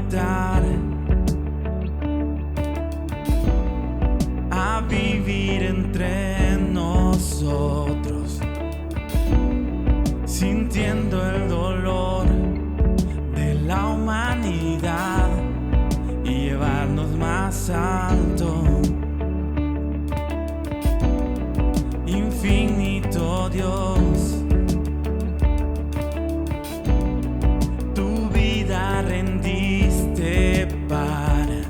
despertar a vivir entre nosotros, sintiendo el dolor de la humanidad y llevarnos más alto. Infinito Dios, tu vida rendiste para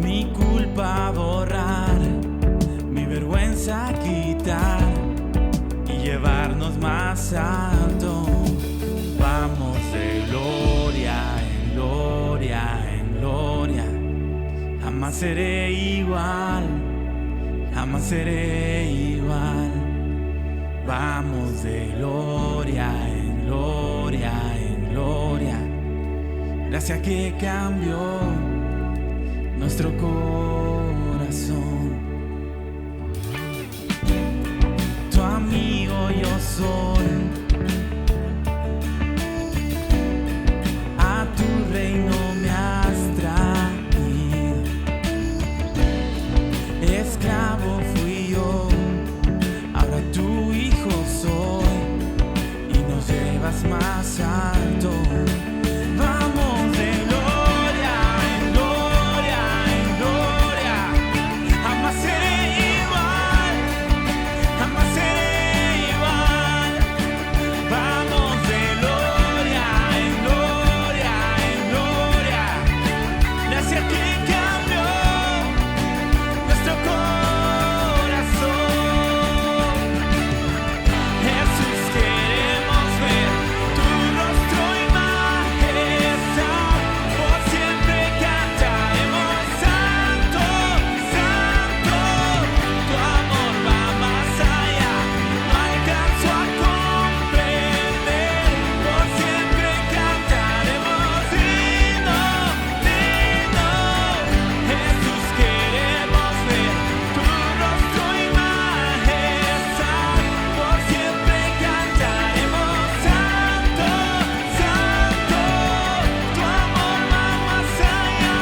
mi culpa borrar, mi vergüenza quitar y llevarnos más alto. Vamos de gloria en gloria en gloria, jamás seré igual, jamás seré igual. Vamos de gloria en gloria en gloria, gracias que cambió nuestro corazón. Tu amigo yo soy, a tu reino me has traído. Esclavo fui yo, ahora tu hijo soy y nos llevas más alto. Vamos de gloria en gloria en gloria, jamás seré igual, jamás seré igual. Vamos de gloria en gloria en gloria, gracias que cambió nuestro corazón. Jesús, queremos ver tu rostro y majestad, por siempre cantaremos santo, santo. Tu amor va más allá, no alcanzo a comprender, por siempre cantaremos digno, digno. Jesús, queremos ver tu rostro y majestad, por siempre cantaremos santo, santo. Tu amor va más allá,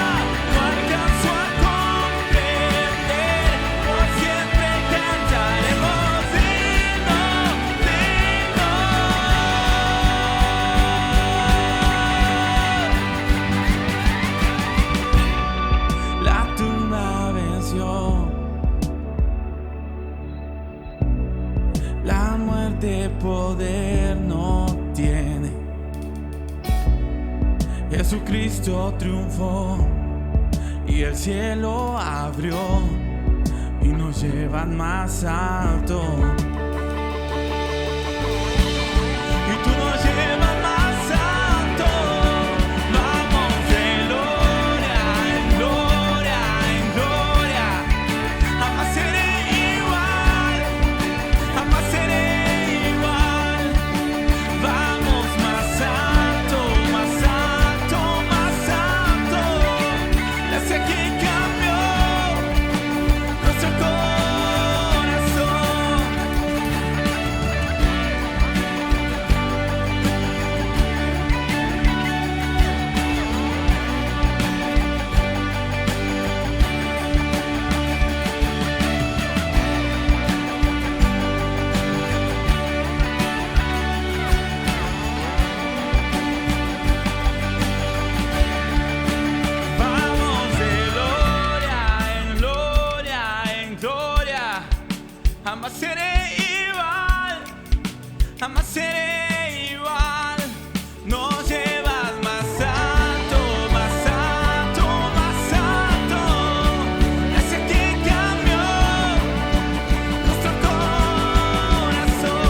no alcanzo a comprender, por siempre cantaremos digno, digno. La tumba venció, la muerte poder no tiene. Jesucristo triunfó y el cielo abrió y nos llevan más alto. Y tú nos llevas más alto. Vamos de gloria en gloria en gloria, jamás seré igual, jamás seré igual. Vamos más alto, más alto, más alto, gracias que cambió nuestro corazón. Vamos de gloria en gloria en gloria, jamás seré igual, jamás seré igual. Nos llevas más alto, más alto, más alto, gracias que cambió nuestro corazón.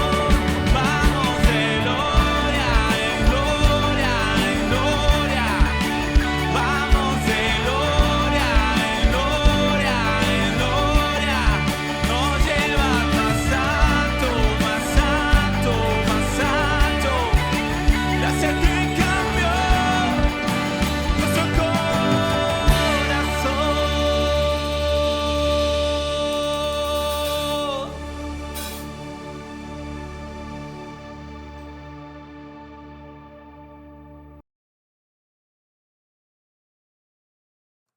Vamos de gloria en gloria en gloria, vamos de gloria en gloria en gloria, nos llevas más alto, más alto, más alto.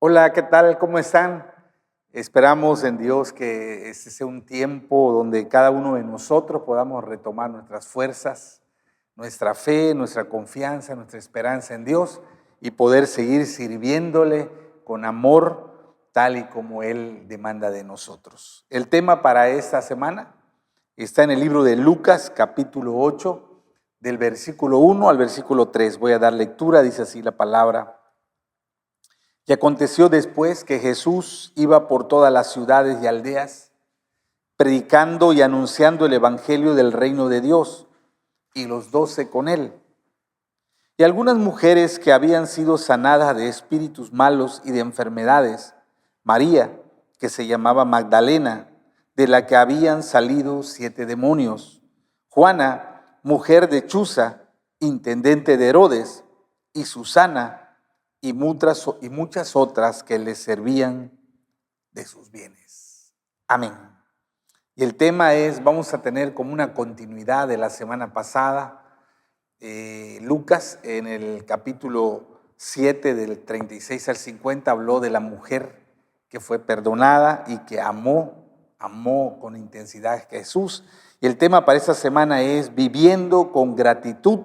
Hola, ¿qué tal? ¿Cómo están? Esperamos en Dios que este sea un tiempo donde cada uno de nosotros podamos retomar nuestras fuerzas, nuestra fe, nuestra confianza, nuestra esperanza en Dios y poder seguir sirviéndole con amor tal y como Él demanda de nosotros. El tema para esta semana está en el libro de Lucas, capítulo 8, del versículo 1 al versículo 3. Voy a dar lectura, dice así la palabra. Y aconteció después que Jesús iba por todas las ciudades y aldeas, predicando y anunciando el evangelio del reino de Dios, y los 12 con él. Y algunas mujeres que habían sido sanadas de espíritus malos y de enfermedades, María, que se llamaba Magdalena, de la que habían salido 7 demonios, Juana, mujer de Chuza, intendente de Herodes, y Susana, y muchas otras que les servían de sus bienes. Amén. Y el tema es, vamos a tener como una continuidad de la semana pasada. Lucas en el capítulo 7 del 36 al 50 habló de la mujer que fue perdonada y que amó con intensidad a Jesús. Y el tema para esta semana es viviendo con gratitud,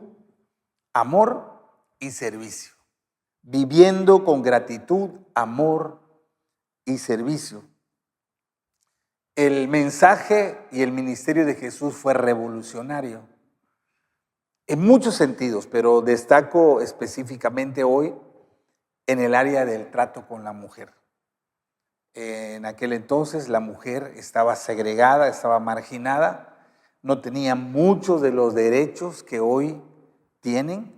amor y servicio. Viviendo con gratitud, amor y servicio. El mensaje y el ministerio de Jesús fue revolucionario en muchos sentidos, pero destaco específicamente hoy en el área del trato con la mujer. En aquel entonces la mujer estaba segregada, estaba marginada, no tenía muchos de los derechos que hoy tienen.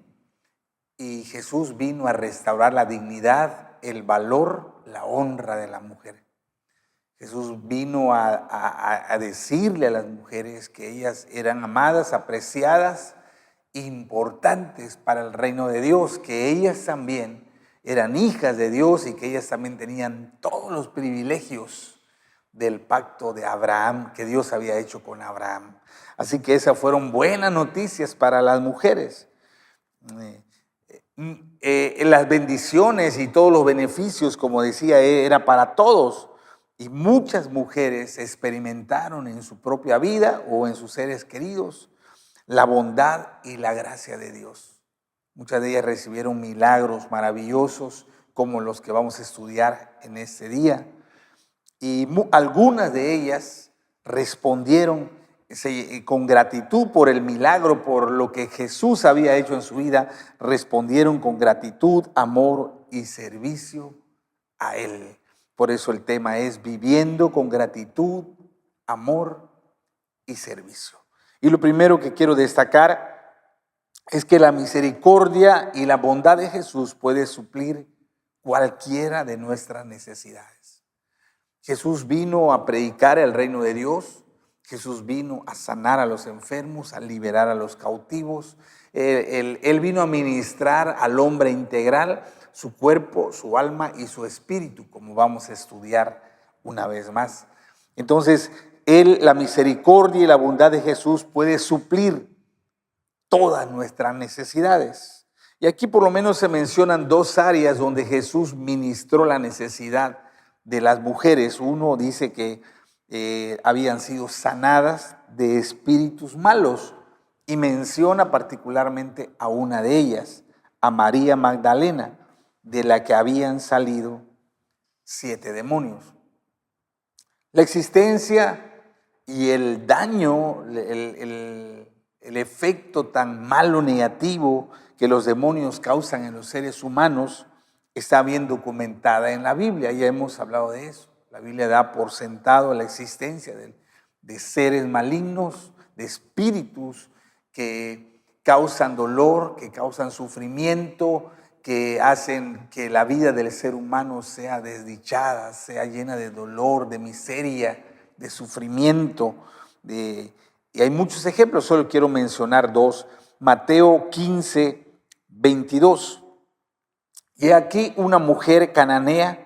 Y Jesús vino a restaurar la dignidad, el valor, la honra de la mujer. Jesús vino a decirle a las mujeres que ellas eran amadas, apreciadas, importantes para el reino de Dios, que ellas también eran hijas de Dios y que ellas también tenían todos los privilegios del pacto de Abraham que Dios había hecho con Abraham. Así que esas fueron buenas noticias para las mujeres. Las bendiciones y todos los beneficios, como decía, era para todos. Y muchas mujeres experimentaron en su propia vida o en sus seres queridos la bondad y la gracia de Dios. Muchas de ellas recibieron milagros maravillosos como los que vamos a estudiar en este día. Y algunas de ellas respondieron con gratitud por el milagro, por lo que Jesús había hecho en su vida, respondieron con gratitud, amor y servicio a Él. Por eso el tema es viviendo con gratitud, amor y servicio. Y lo primero que quiero destacar es que la misericordia y la bondad de Jesús puede suplir cualquiera de nuestras necesidades. Jesús vino a predicar el reino de Dios. Jesús vino a sanar a los enfermos, a liberar a los cautivos. Él vino a ministrar al hombre integral, su cuerpo, su alma y su espíritu, como vamos a estudiar una vez más. Entonces, la misericordia y la bondad de Jesús puede suplir todas nuestras necesidades. Y aquí por lo menos se mencionan 2 áreas donde Jesús ministró la necesidad de las mujeres. Uno dice que habían sido sanadas de espíritus malos y menciona particularmente a una de ellas, a María Magdalena, de la que habían salido 7 demonios. La existencia y el daño, el efecto tan malo, negativo que los demonios causan en los seres humanos está bien documentada en la Biblia. Ya hemos hablado de eso. La Biblia da por sentado la existencia de seres malignos, de espíritus que causan dolor, que causan sufrimiento, que hacen que la vida del ser humano sea desdichada, sea llena de dolor, de miseria, de sufrimiento. Y hay muchos ejemplos, solo quiero mencionar 2. Mateo 15, 22. Y aquí una mujer cananea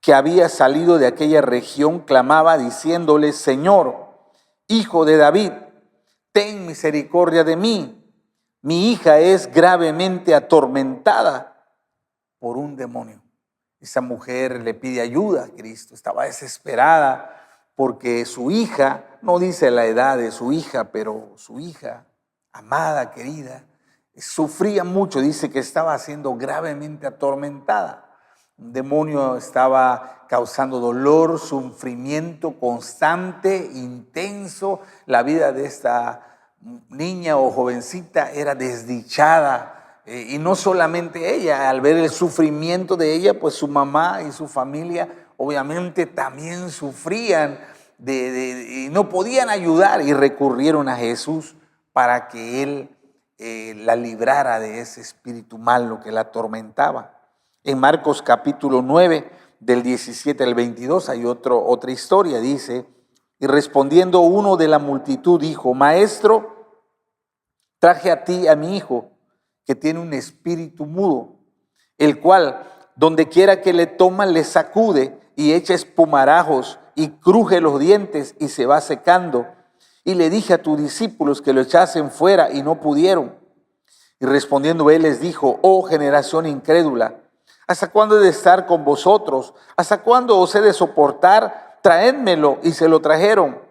que había salido de aquella región clamaba diciéndole: Señor, Hijo de David, ten misericordia de mí. Mi hija es gravemente atormentada por un demonio. Esa mujer le pide ayuda a Cristo, estaba desesperada porque su hija, no dice la edad de su hija, pero su hija, amada, querida, sufría mucho, dice que estaba siendo gravemente atormentada. Un demonio estaba causando dolor, sufrimiento constante, intenso. La vida de esta niña o jovencita era desdichada. Y no solamente ella, al ver el sufrimiento de ella, pues su mamá y su familia obviamente también sufrían y no podían ayudar y recurrieron a Jesús para que Él la librara de ese espíritu malo que la atormentaba. En Marcos capítulo 9, del 17 al 22, hay otra historia, dice, y respondiendo uno de la multitud dijo, Maestro, traje a ti a mi hijo, que tiene un espíritu mudo, el cual, donde quiera que le toma, le sacude y echa espumarajos y cruje los dientes y se va secando. Y le dije a tus discípulos que lo echasen fuera y no pudieron. Y respondiendo él les dijo, oh generación incrédula, ¿hasta cuándo he de estar con vosotros? ¿Hasta cuándo os he de soportar? Traédmelo. Y se lo trajeron.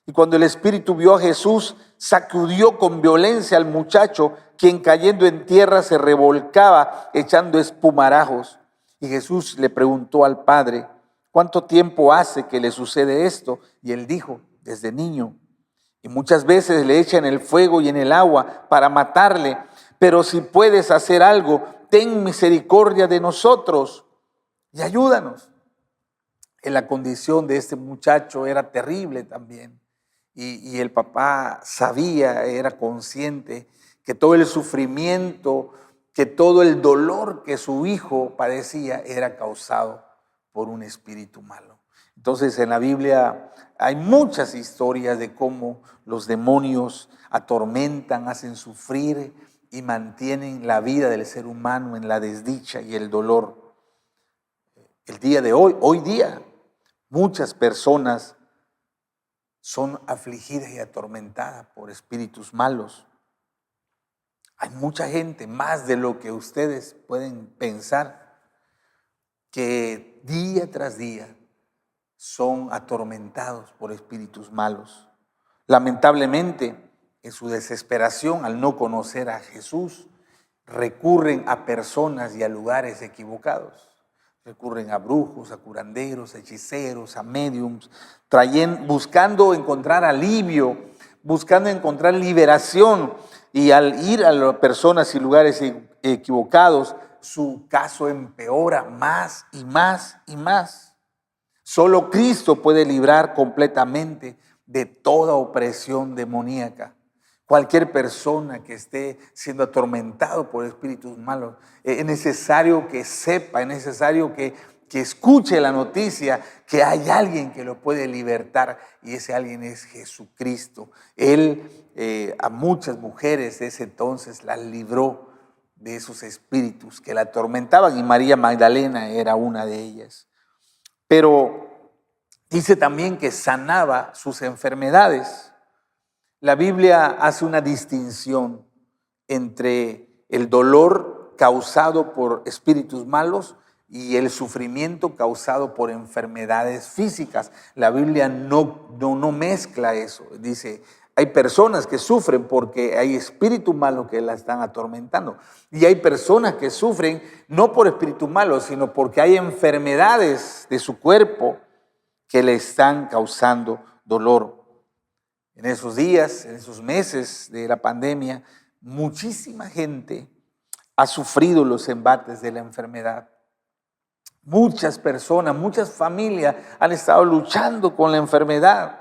Y cuando el espíritu vio a Jesús, sacudió con violencia al muchacho, quien cayendo en tierra se revolcaba echando espumarajos. Y Jesús le preguntó al padre, ¿cuánto tiempo hace que le sucede esto? Y él dijo, desde niño. Y muchas veces le echan el fuego y en el agua para matarle. Pero si puedes hacer algo, ten misericordia de nosotros y ayúdanos. En la condición de este muchacho era terrible también. Y el papá sabía, era consciente que todo el sufrimiento, que todo el dolor que su hijo padecía era causado por un espíritu malo. Entonces en la Biblia hay muchas historias de cómo los demonios atormentan, hacen sufrir y mantienen la vida del ser humano en la desdicha y el dolor. El día de hoy día, muchas personas son afligidas y atormentadas por espíritus malos. Hay mucha gente, más de lo que ustedes pueden pensar, que día tras día son atormentados por espíritus malos. Lamentablemente, en su desesperación al no conocer a Jesús, recurren a personas y a lugares equivocados. Recurren a brujos, a curanderos, a hechiceros, a médiums, buscando encontrar alivio, buscando encontrar liberación. Y al ir a las personas y lugares equivocados, su caso empeora más y más y más. Solo Cristo puede librar completamente de toda opresión demoníaca. Cualquier persona que esté siendo atormentado por espíritus malos, es necesario que sepa, es necesario que escuche la noticia que hay alguien que lo puede libertar y ese alguien es Jesucristo. Él a muchas mujeres de ese entonces las libró de esos espíritus que la atormentaban y María Magdalena era una de ellas. Pero dice también que sanaba sus enfermedades. La Biblia hace una distinción entre el dolor causado por espíritus malos y el sufrimiento causado por enfermedades físicas. La Biblia no mezcla eso. Dice, hay personas que sufren porque hay espíritus malos que la están atormentando. Y hay personas que sufren no por espíritus malos, sino porque hay enfermedades de su cuerpo que le están causando dolor. En esos días, en esos meses de la pandemia, muchísima gente ha sufrido los embates de la enfermedad. Muchas personas, muchas familias han estado luchando con la enfermedad.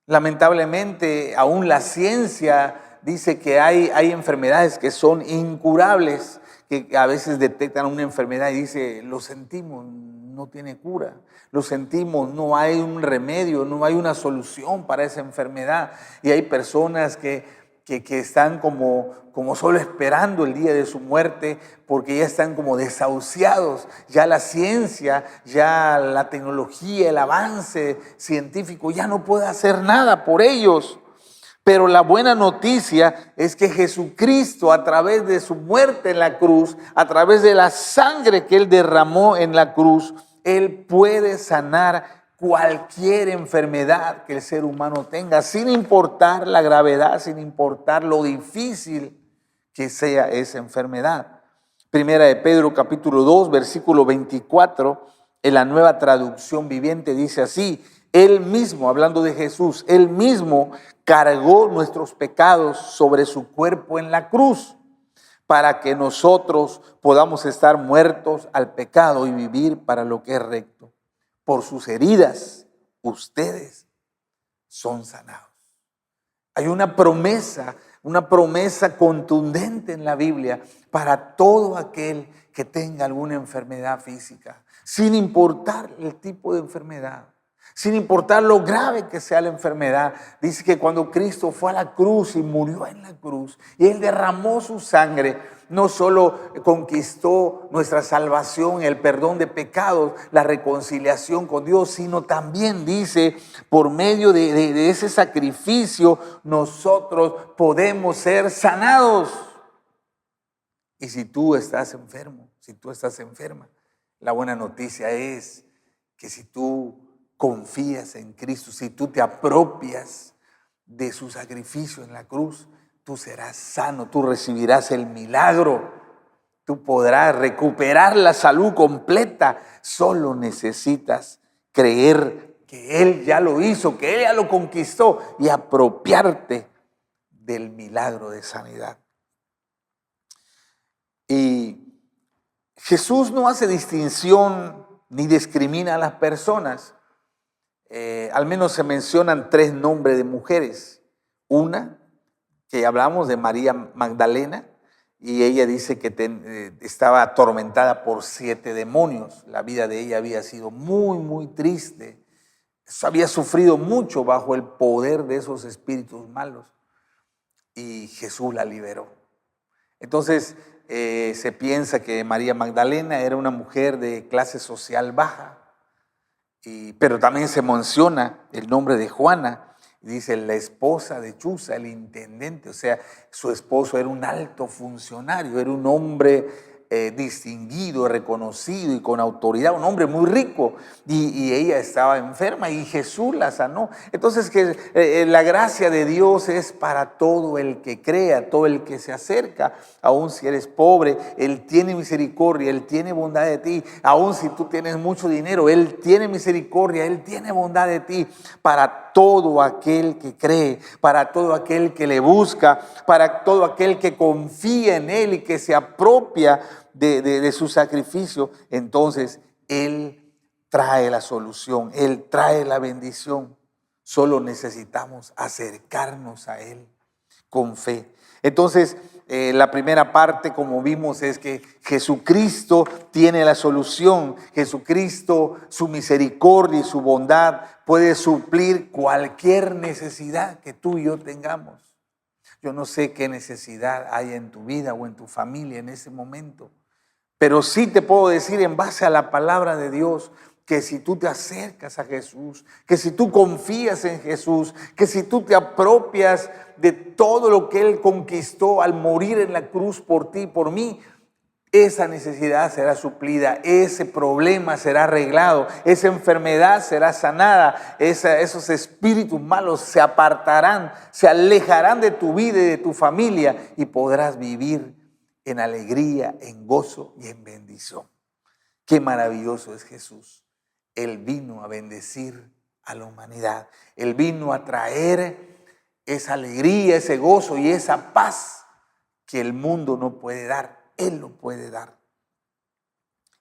Lamentablemente, aún la ciencia dice que hay enfermedades que son incurables, que a veces detectan una enfermedad y dice, lo sentimos, no tiene cura. Lo sentimos, no hay un remedio, no hay una solución para esa enfermedad. Y hay personas que están como solo esperando el día de su muerte porque ya están como desahuciados. Ya la ciencia, ya la tecnología, el avance científico ya no puede hacer nada por ellos. Pero la buena noticia es que Jesucristo, a través de su muerte en la cruz, a través de la sangre que Él derramó en la cruz, Él puede sanar cualquier enfermedad que el ser humano tenga, sin importar la gravedad, sin importar lo difícil que sea esa enfermedad. Primera de Pedro capítulo 2, versículo 24, en la Nueva Traducción Viviente dice así: Él mismo, hablando de Jesús, Él mismo cargó nuestros pecados sobre su cuerpo en la cruz, para que nosotros podamos estar muertos al pecado y vivir para lo que es recto. Por sus heridas, ustedes son sanados. Hay una promesa contundente en la Biblia para todo aquel que tenga alguna enfermedad física, sin importar el tipo de enfermedad. Sin importar lo grave que sea la enfermedad. Dice que cuando Cristo fue a la cruz y murió en la cruz y Él derramó su sangre, no solo conquistó nuestra salvación, el perdón de pecados, la reconciliación con Dios, sino también dice, por medio de ese sacrificio, nosotros podemos ser sanados. Y si tú estás enfermo, si tú estás enferma, la buena noticia es que si tú confías en Cristo, si tú te apropias de su sacrificio en la cruz, tú serás sano, tú recibirás el milagro, tú podrás recuperar la salud completa. Solo necesitas creer que Él ya lo hizo, que Él ya lo conquistó y apropiarte del milagro de sanidad. Y Jesús no hace distinción ni discrimina a las personas. Al menos se mencionan 3 nombres de mujeres. Una, que hablamos de María Magdalena, y ella dice que estaba atormentada por 7 demonios. La vida de ella había sido muy, muy triste. Había sufrido mucho bajo el poder de esos espíritus malos. Y Jesús la liberó. Entonces, se piensa que María Magdalena era una mujer de clase social baja. Pero también se menciona el nombre de Juana, y dice la esposa de Chuza, el intendente, o sea, su esposo era un alto funcionario, era un hombre distinguido, reconocido y con autoridad, un hombre muy rico, y ella estaba enferma y Jesús la sanó. Entonces la gracia de Dios es para todo el que crea, todo el que se acerca, aun si eres pobre, Él tiene misericordia, Él tiene bondad de ti, aun si tú tienes mucho dinero, Él tiene misericordia, Él tiene bondad de ti, para todo aquel que cree, para todo aquel que le busca, para todo aquel que confía en Él y que se apropia de su sacrificio. Entonces Él trae la solución, Él trae la bendición. Solo necesitamos acercarnos a Él con fe. Entonces, la primera parte, como vimos, es que Jesucristo tiene la solución. Jesucristo, su misericordia y su bondad puede suplir cualquier necesidad que tú y yo tengamos. Yo no sé qué necesidad hay en tu vida o en tu familia en ese momento, pero sí te puedo decir en base a la palabra de Dios que si tú te acercas a Jesús, que si tú confías en Jesús, que si tú te apropias de todo lo que Él conquistó al morir en la cruz por ti y por mí, esa necesidad será suplida, ese problema será arreglado, esa enfermedad será sanada, esos espíritus malos se apartarán, se alejarán de tu vida y de tu familia y podrás vivir en alegría, en gozo y en bendición. Qué maravilloso es Jesús. Él vino a bendecir a la humanidad. Él vino a traer esa alegría, ese gozo y esa paz que el mundo no puede dar. Él lo puede dar.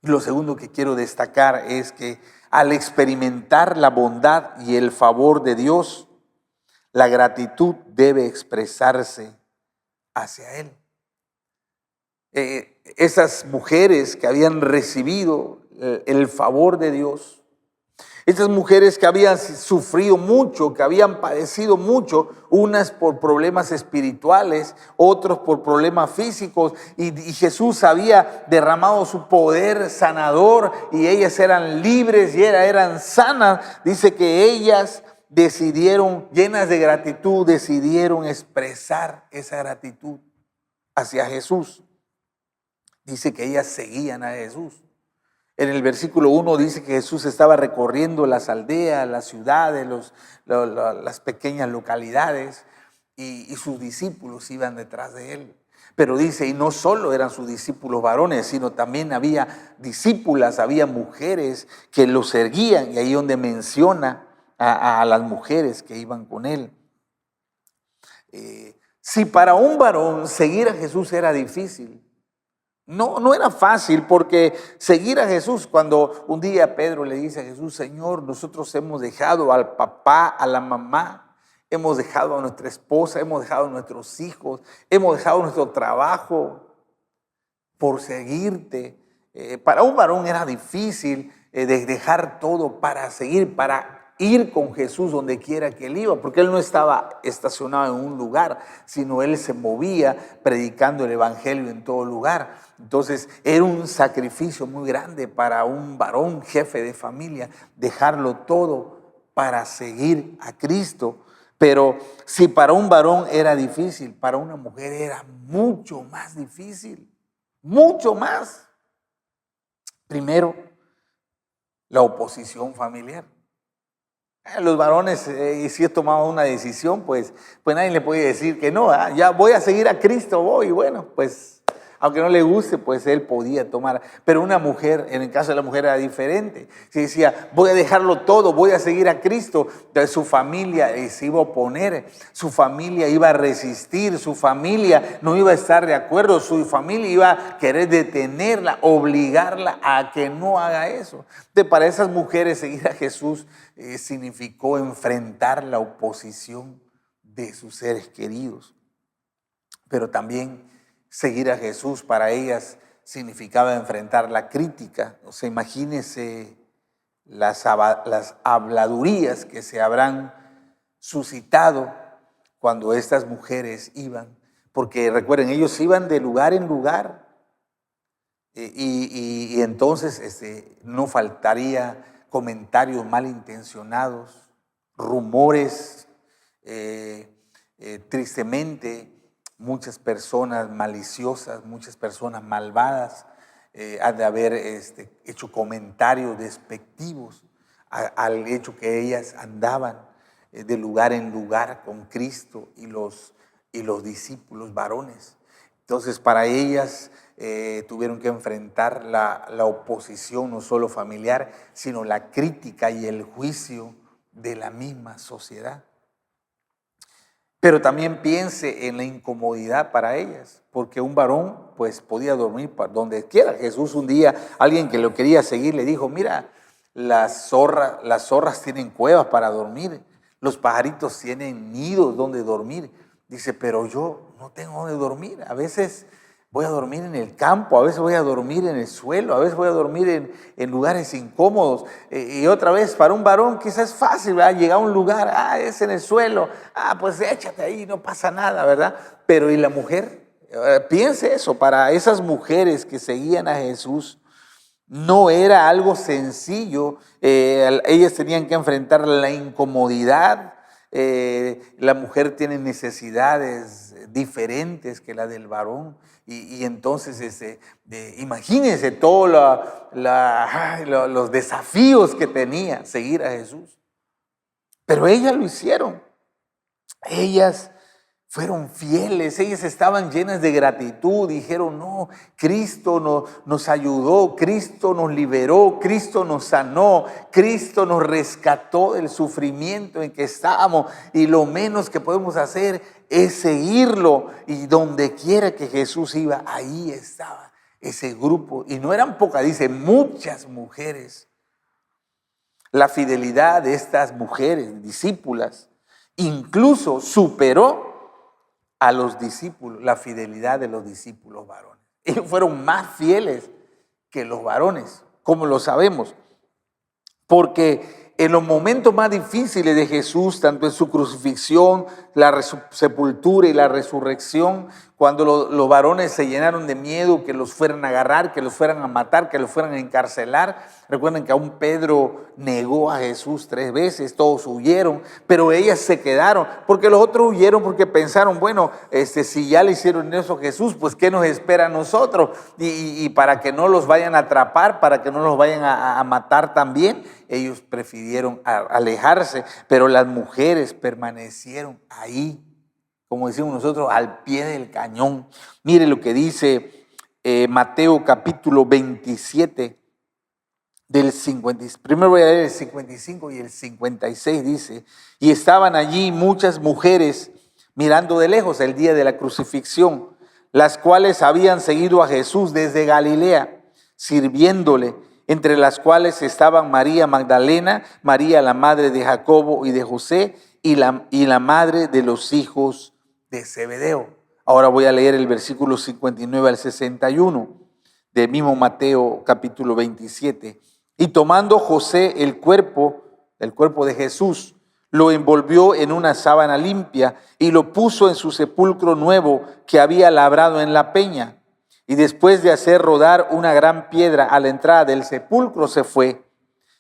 Y lo segundo que quiero destacar es que al experimentar la bondad y el favor de Dios, la gratitud debe expresarse hacia Él. Esas mujeres que habían recibido el favor de Dios, estas mujeres que habían sufrido mucho, que habían padecido mucho, unas por problemas espirituales, otros por problemas físicos, y Jesús había derramado su poder sanador y ellas eran libres y eran sanas. Dice que ellas decidieron, llenas de gratitud, decidieron expresar esa gratitud hacia Jesús. Dice que ellas seguían a Jesús. En el versículo 1 dice que Jesús estaba recorriendo las aldeas, las ciudades, las pequeñas localidades y sus discípulos iban detrás de él. Pero dice, y no solo eran sus discípulos varones, sino también había discípulas, había mujeres que lo seguían, y ahí donde menciona a las mujeres que iban con él. Si para un varón seguir a Jesús era difícil, no era fácil, porque seguir a Jesús, cuando un día Pedro le dice a Jesús, Señor, nosotros hemos dejado al papá, a la mamá, hemos dejado a nuestra esposa, hemos dejado a nuestros hijos, hemos dejado nuestro trabajo por seguirte. Para un varón era difícil dejar todo para seguir, para ir con Jesús donde quiera que él iba, porque él no estaba estacionado en un lugar, sino él se movía predicando el evangelio en todo lugar. Entonces era un sacrificio muy grande para un varón, jefe de familia, dejarlo todo para seguir a Cristo. Pero si para un varón era difícil, para una mujer era mucho más difícil, mucho más. Primero, la oposición familiar. Los varones, si he tomado una decisión, pues nadie le puede decir que no, ya voy a seguir a Cristo, voy, bueno, pues aunque no le guste, pues él podía tomar. Pero una mujer, en el caso de la mujer era diferente. Si decía, voy a dejarlo todo, voy a seguir a Cristo, entonces su familia se iba a oponer, su familia iba a resistir, su familia no iba a estar de acuerdo, su familia iba a querer detenerla, obligarla a que no haga eso. Entonces, para esas mujeres seguir a Jesús significó enfrentar la oposición de sus seres queridos. Pero también seguir a Jesús para ellas significaba enfrentar la crítica. O sea, imagínense las habladurías que se habrán suscitado cuando estas mujeres iban. Porque recuerden, ellos iban de lugar en lugar. Y entonces no faltaría comentarios malintencionados, rumores, tristemente, muchas personas maliciosas, muchas personas malvadas han de haber hecho comentarios despectivos al hecho que ellas andaban de lugar en lugar con Cristo y los discípulos varones. Entonces, para ellas tuvieron que enfrentar la oposición no solo familiar, sino la crítica y el juicio de la misma sociedad. Pero también piense en la incomodidad para ellas, porque un varón pues podía dormir donde quiera. Jesús un día, alguien que lo quería seguir, le dijo, mira, las zorras tienen cuevas para dormir, los pajaritos tienen nidos donde dormir. Dice, pero yo no tengo donde dormir. A veces voy a dormir en el campo, a veces voy a dormir en el suelo, a veces voy a dormir en lugares incómodos. Y otra vez, para un varón quizás es fácil, ¿verdad? Llegar a un lugar, es en el suelo, pues échate ahí, no pasa nada, ¿verdad? Pero ¿y la mujer? Piense eso, para esas mujeres que seguían a Jesús, no era algo sencillo. Ellas tenían que enfrentar la incomodidad. La mujer tiene necesidades diferentes que la del varón. Y entonces, imagínense todos los desafíos que tenía seguir a Jesús. Pero ellas lo hicieron. Ellas fueron fieles, ellas estaban llenas de gratitud, dijeron, no, Cristo nos ayudó, Cristo nos liberó, Cristo nos sanó, Cristo nos rescató del sufrimiento en que estábamos y lo menos que podemos hacer es seguirlo, y donde quiera que Jesús iba, ahí estaba ese grupo, y no eran pocas, dice, muchas mujeres. La fidelidad de estas mujeres, discípulas, incluso superó a los discípulos, la fidelidad de los discípulos varones. Ellos fueron más fieles que los varones, como lo sabemos, porque en los momentos más difíciles de Jesús, tanto en su crucifixión, la sepultura y la resurrección, cuando los varones se llenaron de miedo, que los fueran a agarrar, que los fueran a matar, que los fueran a encarcelar. Recuerden que aún Pedro negó a Jesús 3 veces, todos huyeron, pero ellas se quedaron, porque los otros huyeron porque pensaron, bueno, si ya le hicieron eso a Jesús, pues ¿qué nos espera a nosotros? Y para que no los vayan a atrapar, para que no los vayan a matar también, ellos prefirieron alejarse, pero las mujeres permanecieron ahí, como decimos nosotros, al pie del cañón. Mire lo que dice Mateo capítulo 27, del 50. Primero voy a leer el 55 y el 56, dice: y estaban allí muchas mujeres mirando de lejos el día de la crucifixión, las cuales habían seguido a Jesús desde Galilea, sirviéndole, entre las cuales estaban María Magdalena, María la madre de Jacobo y de José, y la madre de los hijos de Zebedeo. Ahora voy a leer el versículo 59 al 61 del mismo Mateo capítulo 27. Y tomando José el cuerpo de Jesús, lo envolvió en una sábana limpia y lo puso en su sepulcro nuevo que había labrado en la peña. Y después de hacer rodar una gran piedra a la entrada del sepulcro, se fue.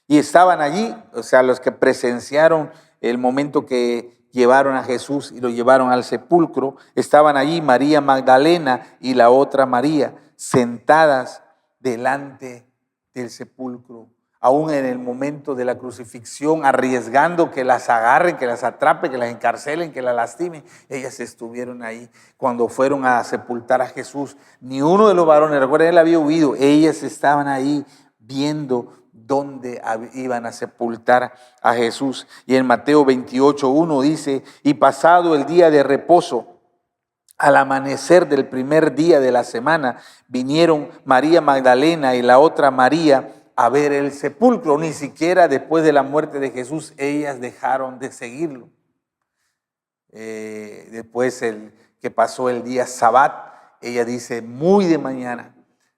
Y estaban allí, o sea, los que presenciaron el momento que llevaron a Jesús y lo llevaron al sepulcro, estaban allí María Magdalena y la otra María, sentadas delante del sepulcro. Aún en el momento de la crucifixión, arriesgando que las agarren, que las atrapen, que las encarcelen, que las lastimen, ellas estuvieron ahí. Cuando fueron a sepultar a Jesús, ni uno de los varones, recuerden, él había huido, ellas estaban ahí viendo dónde iban a sepultar a Jesús. Y en Mateo 28:1 dice: y pasado el día de reposo, al amanecer del primer día de la semana, vinieron María Magdalena y la otra María a ver el sepulcro. Ni siquiera después de la muerte de Jesús ellas dejaron de seguirlo. Después que pasó el día Sabat, ella dice: muy de mañana,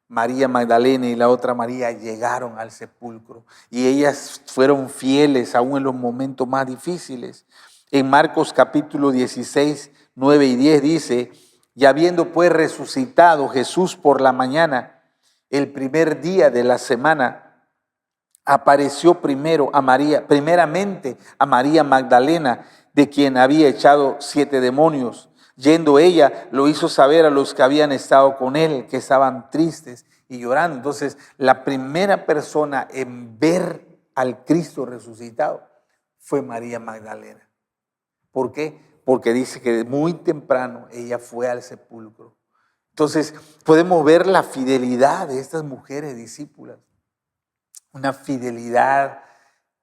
María Magdalena y la otra María llegaron al sepulcro, y ellas fueron fieles aún en los momentos más difíciles. En Marcos capítulo 16, 9 y 10 dice: y habiendo pues resucitado Jesús por la mañana, el primer día de la semana, apareció primeramente a María Magdalena, de quien había echado 7 demonios. Yendo ella, lo hizo saber a los que habían estado con él, que estaban tristes y llorando. Entonces, la primera persona en ver al Cristo resucitado fue María Magdalena. ¿Por qué? Porque dice que muy temprano ella fue al sepulcro. Entonces, podemos ver la fidelidad de estas mujeres discípulas. Una fidelidad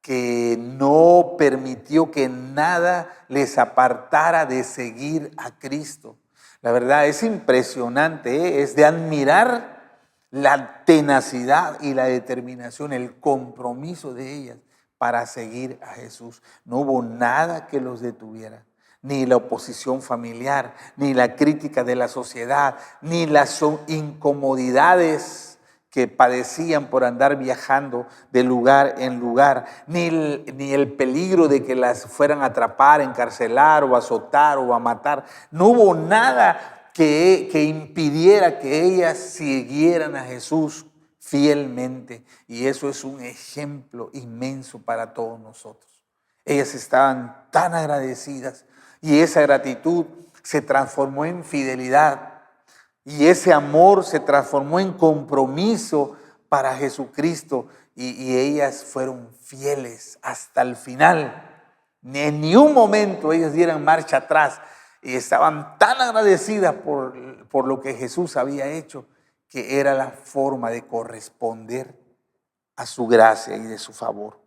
que no permitió que nada les apartara de seguir a Cristo. La verdad es impresionante, es de admirar la tenacidad y la determinación, el compromiso de ellas para seguir a Jesús. No hubo nada que los detuviera, ni la oposición familiar, ni la crítica de la sociedad, ni las incomodidades que padecían por andar viajando de lugar en lugar, ni el peligro de que las fueran a atrapar, encarcelar o azotar o a matar. No hubo nada que impidiera que ellas siguieran a Jesús fielmente, y eso es un ejemplo inmenso para todos nosotros. Ellas estaban tan agradecidas, y esa gratitud se transformó en fidelidad. Y ese amor se transformó en compromiso para Jesucristo, y ellas fueron fieles hasta el final. En ni un momento ellas dieran marcha atrás, y estaban tan agradecidas por lo que Jesús había hecho, que era la forma de corresponder a su gracia y de su favor.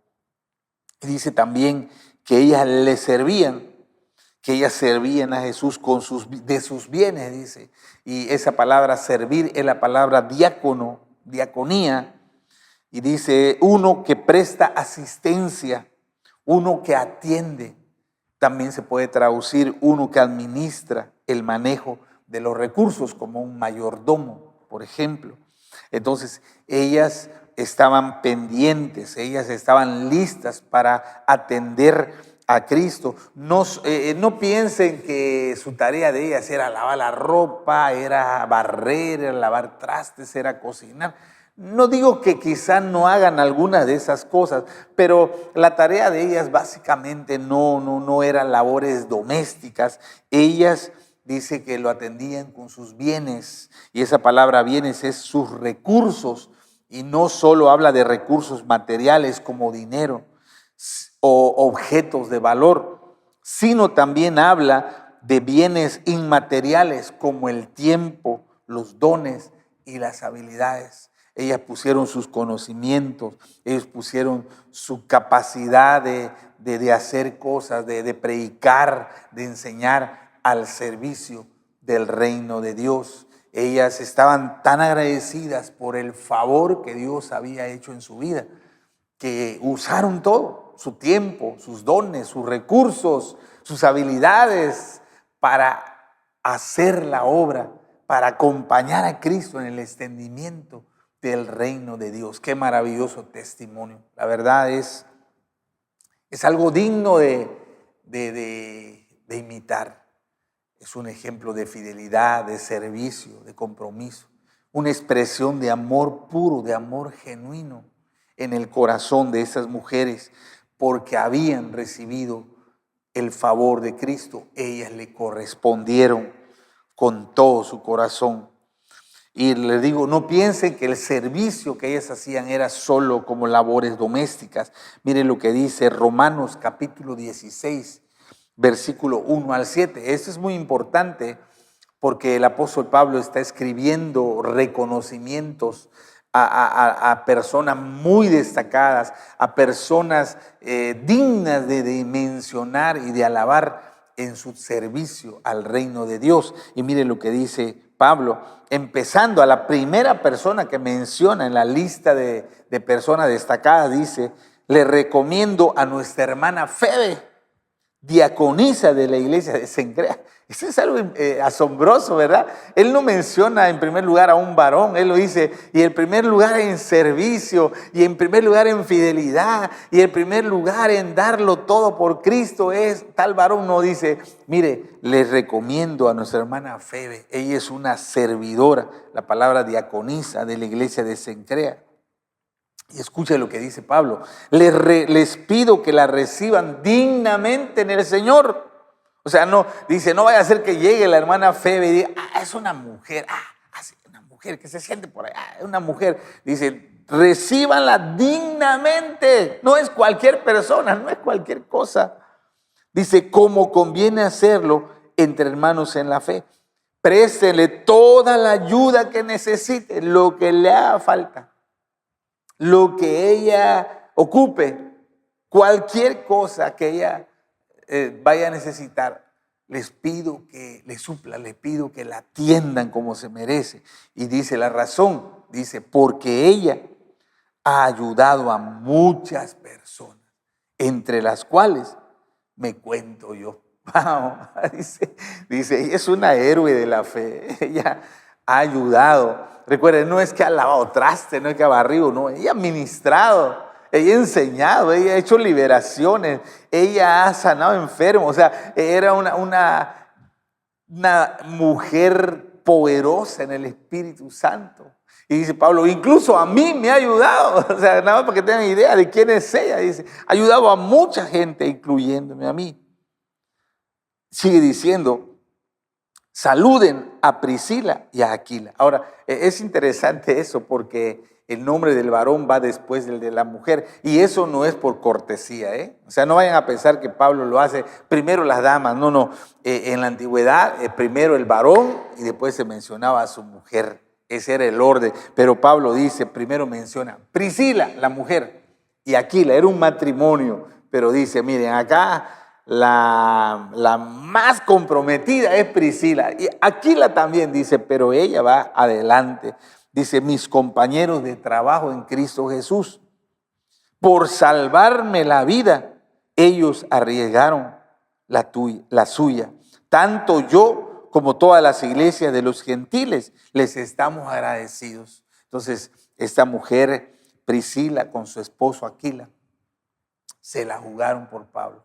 Y dice también que ellas le servían, que ellas servían a Jesús de sus bienes, dice. Y esa palabra servir es la palabra diácono, diaconía. Y dice uno que presta asistencia, uno que atiende. También se puede traducir uno que administra el manejo de los recursos, como un mayordomo, por ejemplo. Entonces, ellas estaban pendientes, ellas estaban listas para atender a Cristo. No, no piensen que su tarea de ellas era lavar la ropa, era barrer, era lavar trastes, era cocinar. No digo que quizá no hagan algunas de esas cosas, pero la tarea de ellas básicamente no eran labores domésticas. Ellas dice que lo atendían con sus bienes, y esa palabra bienes es sus recursos, y no solo habla de recursos materiales como dinero o objetos de valor, sino también habla de bienes inmateriales como el tiempo, los dones y las habilidades. Ellas pusieron sus conocimientos, ellos pusieron su capacidad de hacer cosas, de predicar, de enseñar al servicio del reino de Dios. Ellas estaban tan agradecidas por el favor que Dios había hecho en su vida, que usaron todo, su tiempo, sus dones, sus recursos, sus habilidades para hacer la obra, para acompañar a Cristo en el extendimiento del reino de Dios. Qué maravilloso testimonio. La verdad es algo digno de imitar. Es un ejemplo de fidelidad, de servicio, de compromiso, una expresión de amor puro, de amor genuino en el corazón de esas mujeres, porque habían recibido el favor de Cristo. Ellas le correspondieron con todo su corazón. Y les digo, no piensen que el servicio que ellas hacían era solo como labores domésticas. Miren lo que dice Romanos capítulo 16, versículo 1 al 7. Esto es muy importante porque el apóstol Pablo está escribiendo reconocimientos a personas muy destacadas, a personas dignas de mencionar y de alabar en su servicio al reino de Dios. Y mire lo que dice Pablo, empezando a la primera persona que menciona en la lista de personas destacadas, dice: le recomiendo a nuestra hermana Febe, diaconisa de la iglesia de Cencrea. Eso es algo asombroso, ¿verdad? Él no menciona en primer lugar a un varón, él lo dice, y en primer lugar en servicio, y en primer lugar en fidelidad, y en primer lugar en darlo todo por Cristo es tal varón. No dice, mire, les recomiendo a nuestra hermana Febe, ella es una servidora, la palabra diaconisa de la iglesia de Cencrea. Y escucha lo que dice Pablo: les pido que la reciban dignamente en el Señor. O sea, no, dice, no vaya a ser que llegue la hermana Febe y diga, es una mujer, una mujer que se siente por ahí, es una mujer. Dice, recíbanla dignamente, no es cualquier persona, no es cualquier cosa. Dice, como conviene hacerlo entre hermanos en la fe. Préstenle toda la ayuda que necesite, lo que le haga falta, lo que ella ocupe, cualquier cosa que ella vaya a necesitar, les pido que le supla, les pido que la atiendan como se merece. Y dice la razón, dice, porque ella ha ayudado a muchas personas, entre las cuales me cuento yo. Wow, dice, ella es una héroe de la fe, ella ha ayudado. Recuerden, no es que ha lavado traste, no es que ha barrido, no, ella ha ministrado, ella ha enseñado, ella ha hecho liberaciones, ella ha sanado enfermos. O sea, era una mujer poderosa en el Espíritu Santo. Y dice Pablo, incluso a mí me ha ayudado. O sea, nada más para que tengan idea de quién es ella. Dice, ha ayudado a mucha gente, incluyéndome a mí. Sigue diciendo, saluden a Priscila y a Aquila. Ahora, es interesante eso porque el nombre del varón va después del de la mujer, y eso no es por cortesía, ¿eh? O sea, no vayan a pensar que Pablo lo hace primero las damas, no. En la antigüedad, primero el varón y después se mencionaba a su mujer. Ese era el orden, pero Pablo dice, primero menciona Priscila, la mujer, y Aquila, era un matrimonio, pero dice, miren, acá la más comprometida es Priscila, y Aquila también dice, pero ella va adelante. Dice, mis compañeros de trabajo en Cristo Jesús, por salvarme la vida, ellos arriesgaron la suya. Tanto yo como todas las iglesias de los gentiles les estamos agradecidos. Entonces, esta mujer, Priscila, con su esposo Aquila, se la jugaron por Pablo.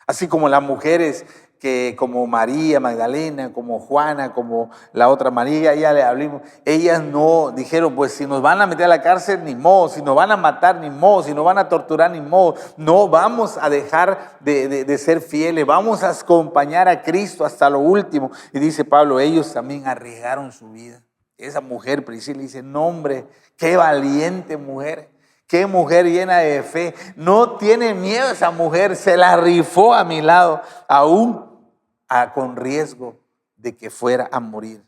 Así como las mujeres que como María Magdalena, como Juana, como la otra María, ya le hablamos, ellas no dijeron, pues si nos van a meter a la cárcel, ni modo, si nos van a matar, ni modo, si nos van a torturar, ni modo, no vamos a dejar de ser fieles, vamos a acompañar a Cristo hasta lo último. Y dice Pablo, ellos también arriesgaron su vida. Esa mujer, Priscila, dice, no hombre, qué valiente mujer. Qué mujer llena de fe. No tiene miedo esa mujer. Se la rifó a mi lado, aún con riesgo de que fuera a morir.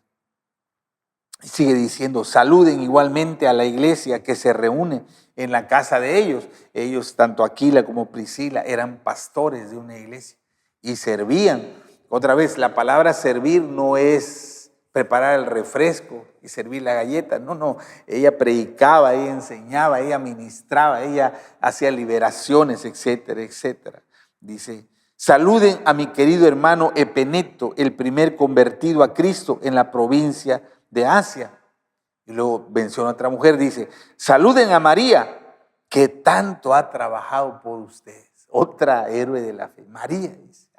Y sigue diciendo, saluden igualmente a la iglesia que se reúne en la casa de ellos. Ellos, tanto Aquila como Priscila, eran pastores de una iglesia y servían. Otra vez, la palabra servir no es preparar el refresco y servir la galleta. No, no. Ella predicaba, ella enseñaba, ella ministraba, ella hacía liberaciones, etcétera, etcétera. Dice, saluden a mi querido hermano Epeneto, el primer convertido a Cristo en la provincia de Asia. Y luego menciona a otra mujer, dice, saluden a María, que tanto ha trabajado por ustedes. Otra héroe de la fe. María, dice.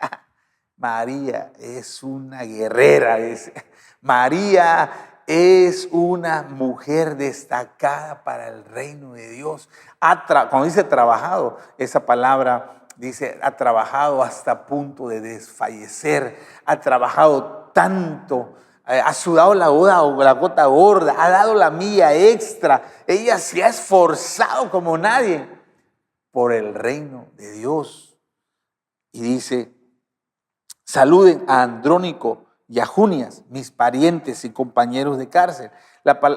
María es una guerrera, dice. María es una mujer destacada para el reino de Dios. Cuando dice trabajado, esa palabra dice, ha trabajado hasta punto de desfallecer, ha trabajado tanto, ha sudado la gota gorda, ha dado la milla extra. Ella se ha esforzado como nadie por el reino de Dios. Y dice, saluden a Andrónico y a Junias, mis parientes y compañeros de cárcel.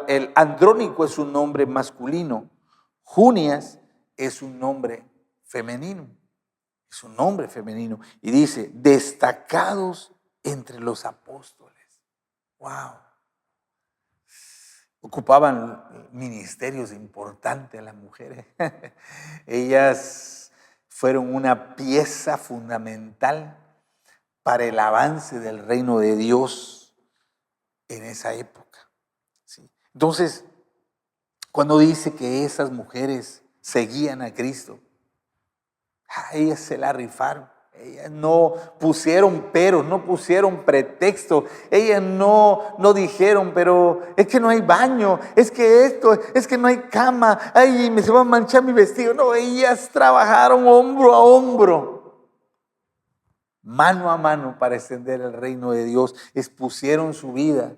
El Andrónico es un nombre masculino. Junias es un nombre femenino. Es un nombre femenino. Y dice, destacados entre los apóstoles. ¡Wow! Ocupaban ministerios importantes las mujeres. Ellas fueron una pieza fundamental para el avance del reino de Dios en esa época. ¿Sí? Entonces, cuando dice que esas mujeres seguían a Cristo, ellas se la rifaron. Ellas no pusieron peros, no pusieron pretexto. Ellas no dijeron, pero es que no hay baño, es que esto, es que no hay cama, ay, me se va a manchar mi vestido. No, ellas trabajaron hombro a hombro, mano a mano para extender el reino de Dios. Expusieron su vida,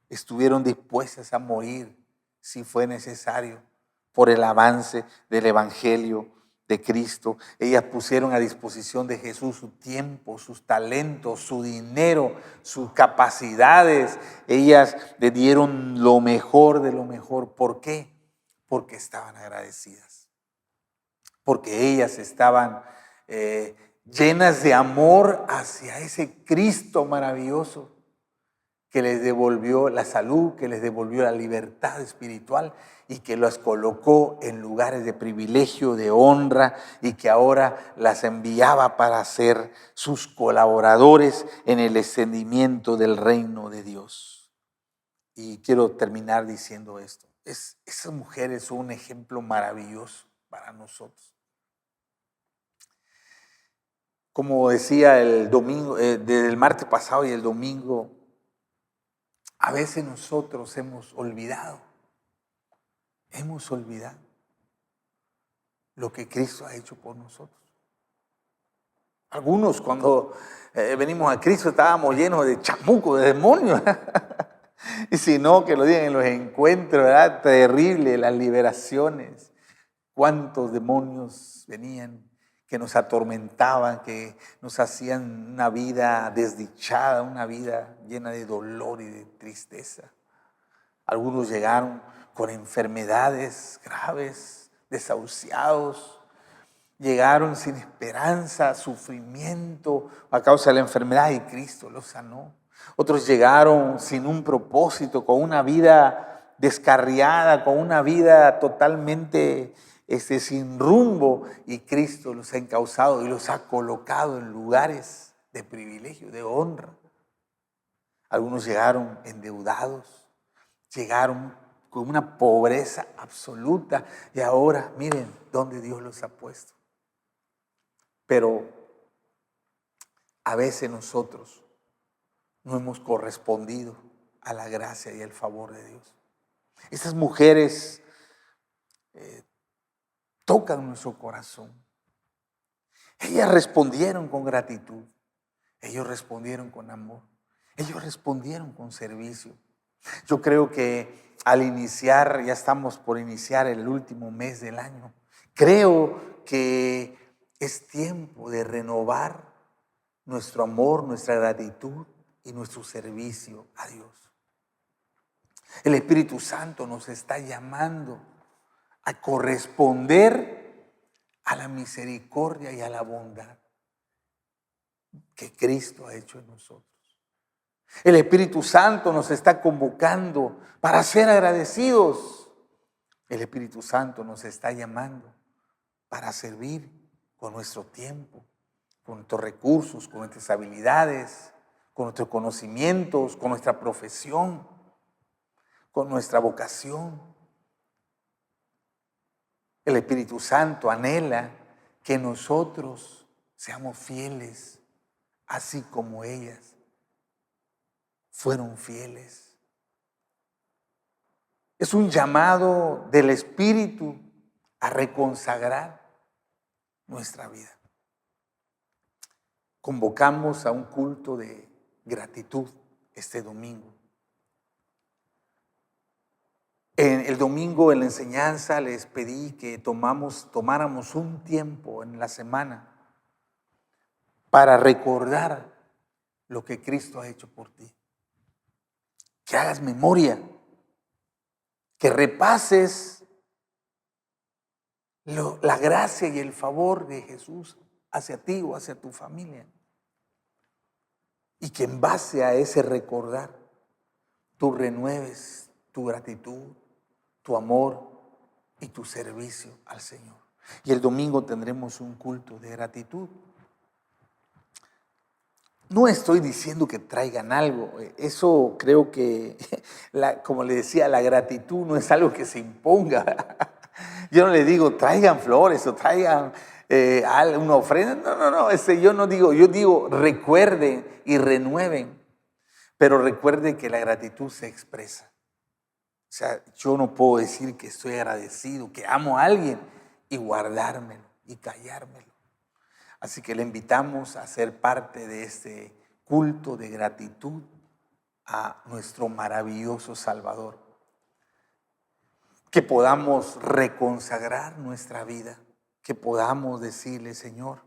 estuvieron dispuestas a morir si fue necesario por el avance del evangelio de Cristo. Ellas pusieron a disposición de Jesús su tiempo, sus talentos, su dinero, sus capacidades. Ellas le dieron lo mejor de lo mejor. ¿Por qué? Porque estaban agradecidas. Porque ellas estaban llenas de amor hacia ese Cristo maravilloso que les devolvió la salud, que les devolvió la libertad espiritual y que las colocó en lugares de privilegio, de honra, y que ahora las enviaba para ser sus colaboradores en el extendimiento del reino de Dios. Y quiero terminar diciendo esto. Esas mujeres son un ejemplo maravilloso para nosotros. Como decía el domingo, desde el martes pasado y el domingo, a veces nosotros hemos olvidado lo que Cristo ha hecho por nosotros. Algunos cuando venimos a Cristo estábamos llenos de chamuco, de demonios. Y si no, que lo digan en los encuentros, ¿verdad? Terrible, las liberaciones. Cuántos demonios venían que nos atormentaban, que nos hacían una vida desdichada, una vida llena de dolor y de tristeza. Algunos llegaron con enfermedades graves, desahuciados, llegaron sin esperanza, sufrimiento a causa de la enfermedad y Cristo los sanó. Otros llegaron sin un propósito, con una vida descarriada, con una vida totalmente sin rumbo, y Cristo los ha encauzado y los ha colocado en lugares de privilegio, de honra. Algunos llegaron endeudados, llegaron con una pobreza absoluta y ahora miren dónde Dios los ha puesto. Pero a veces nosotros no hemos correspondido a la gracia y el favor de Dios. Estas mujeres tocan nuestro corazón. Ellas respondieron con gratitud. Ellos respondieron con amor. Ellos respondieron con servicio. Yo creo que al iniciar, ya estamos por iniciar el último mes del año, creo que es tiempo de renovar nuestro amor, nuestra gratitud y nuestro servicio a Dios. El Espíritu Santo nos está llamando a corresponder a la misericordia y a la bondad que Cristo ha hecho en nosotros. El Espíritu Santo nos está convocando para ser agradecidos. El Espíritu Santo nos está llamando para servir con nuestro tiempo, con nuestros recursos, con nuestras habilidades, con nuestros conocimientos, con nuestra profesión, con nuestra vocación. El Espíritu Santo anhela que nosotros seamos fieles, así como ellas fueron fieles. Es un llamado del Espíritu a reconsagrar nuestra vida. Convocamos a un culto de gratitud este domingo. El domingo en la enseñanza les pedí que tomáramos un tiempo en la semana para recordar lo que Cristo ha hecho por ti. Que hagas memoria, que repases la gracia y el favor de Jesús hacia ti o hacia tu familia. Y que en base a ese recordar, tú renueves tu gratitud, tu amor y tu servicio al Señor. Y el domingo tendremos un culto de gratitud. No estoy diciendo que traigan algo, eso creo que, como le decía, la gratitud no es algo que se imponga. Yo no le digo traigan flores o traigan una ofrenda, no, yo no digo, yo digo recuerden y renueven, pero recuerden que la gratitud se expresa. O sea, yo no puedo decir que estoy agradecido, que amo a alguien y guardármelo y callármelo. Así que le invitamos a ser parte de este culto de gratitud a nuestro maravilloso Salvador. Que podamos reconsagrar nuestra vida, que podamos decirle, Señor,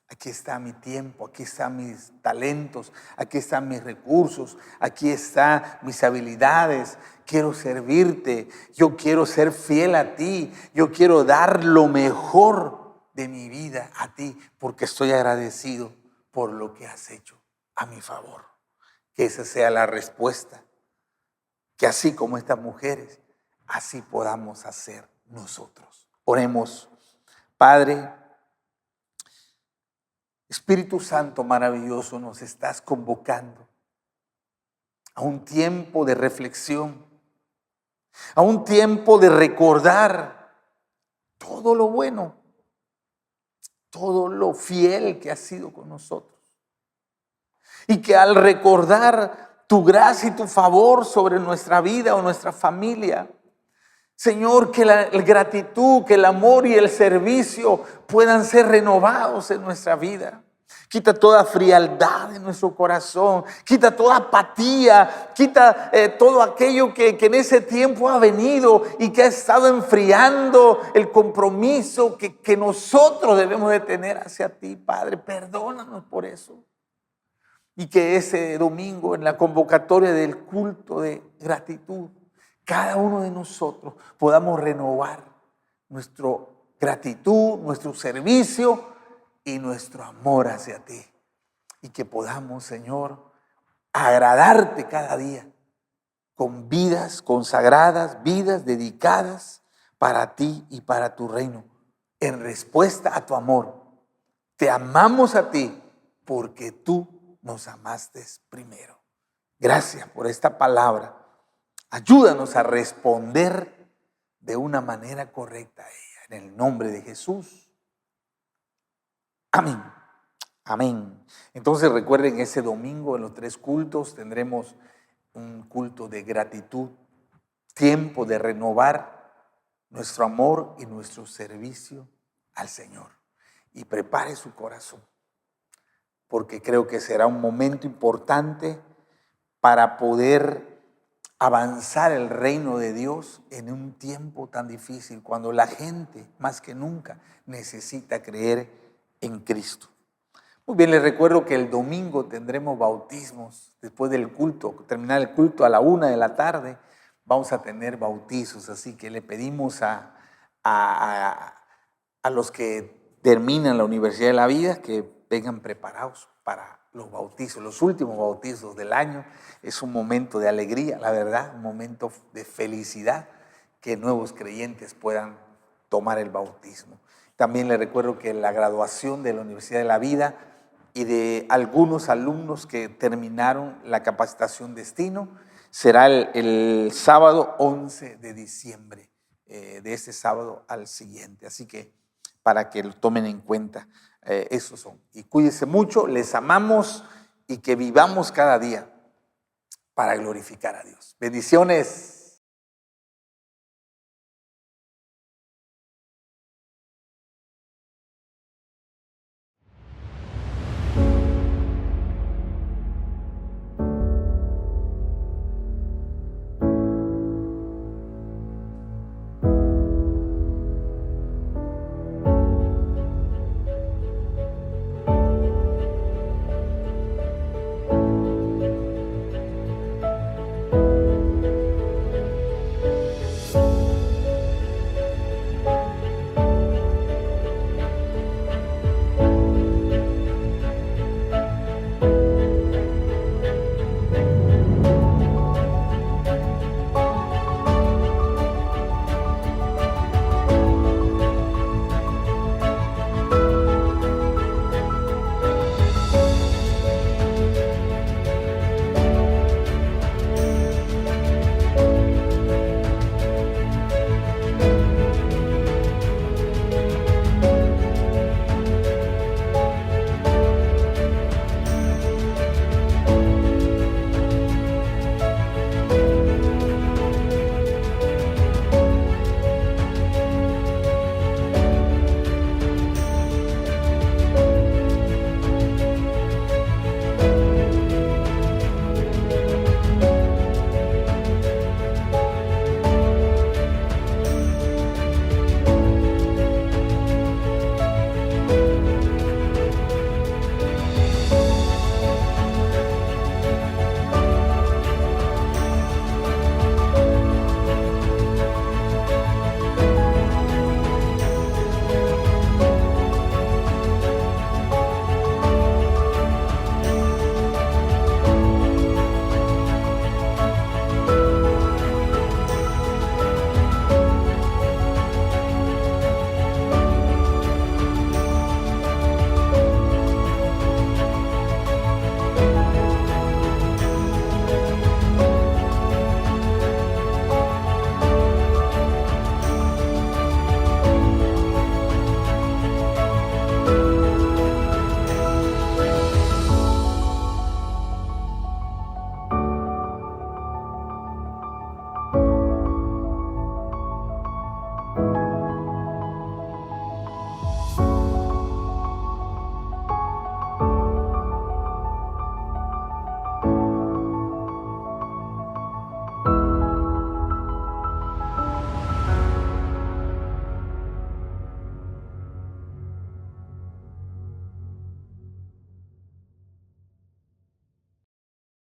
aquí está mi tiempo, aquí están mis talentos, aquí están mis recursos, aquí están mis habilidades. Quiero servirte, yo quiero ser fiel a ti, yo quiero dar lo mejor de mi vida a ti, porque estoy agradecido por lo que has hecho a mi favor. Que esa sea la respuesta, que así como estas mujeres, así podamos hacer nosotros. Oremos. Padre, Espíritu Santo maravilloso, nos estás convocando a un tiempo de reflexión, a un tiempo de recordar todo lo bueno, todo lo fiel que has sido con nosotros. Y que al recordar tu gracia y tu favor sobre nuestra vida o nuestra familia, Señor, que la gratitud, que el amor y el servicio puedan ser renovados en nuestra vida. Quita toda frialdad en nuestro corazón, quita toda apatía, quita todo aquello que en ese tiempo ha venido y que ha estado enfriando el compromiso que nosotros debemos de tener hacia ti, Padre. Perdónanos por eso. Y que ese domingo en la convocatoria del culto de gratitud, cada uno de nosotros podamos renovar nuestra gratitud, nuestro servicio y nuestro amor hacia ti. Y que podamos, Señor, agradarte cada día con vidas consagradas, vidas dedicadas para ti y para tu reino, en respuesta a tu amor. Te amamos a ti porque tú nos amaste primero. Gracias por esta palabra. Ayúdanos a responder de una manera correcta a ella. En el nombre de Jesús. Amén Amén. Entonces recuerden, ese domingo en los 3 cultos tendremos un culto de gratitud, tiempo de renovar nuestro amor y nuestro servicio al Señor. Y prepare su corazón, porque creo que será un momento importante para poder avanzar el reino de Dios en un tiempo tan difícil, cuando la gente más que nunca necesita creer en Cristo. Muy bien, les recuerdo que el domingo tendremos bautismos. Después del culto, terminar el culto a la 1 de la tarde, vamos a tener bautizos. Así que le pedimos a los que terminan la Universidad de la Vida que vengan preparados para los bautizos, los últimos bautizos del año. Es un momento de alegría, la verdad, un momento de felicidad, que nuevos creyentes puedan tomar el bautismo. También les recuerdo que la graduación de la Universidad de la Vida y de algunos alumnos que terminaron la capacitación destino será el sábado 11 de diciembre, de este sábado al siguiente. Así que para que lo tomen en cuenta, esos son. Y cuídense mucho, les amamos y que vivamos cada día para glorificar a Dios. Bendiciones.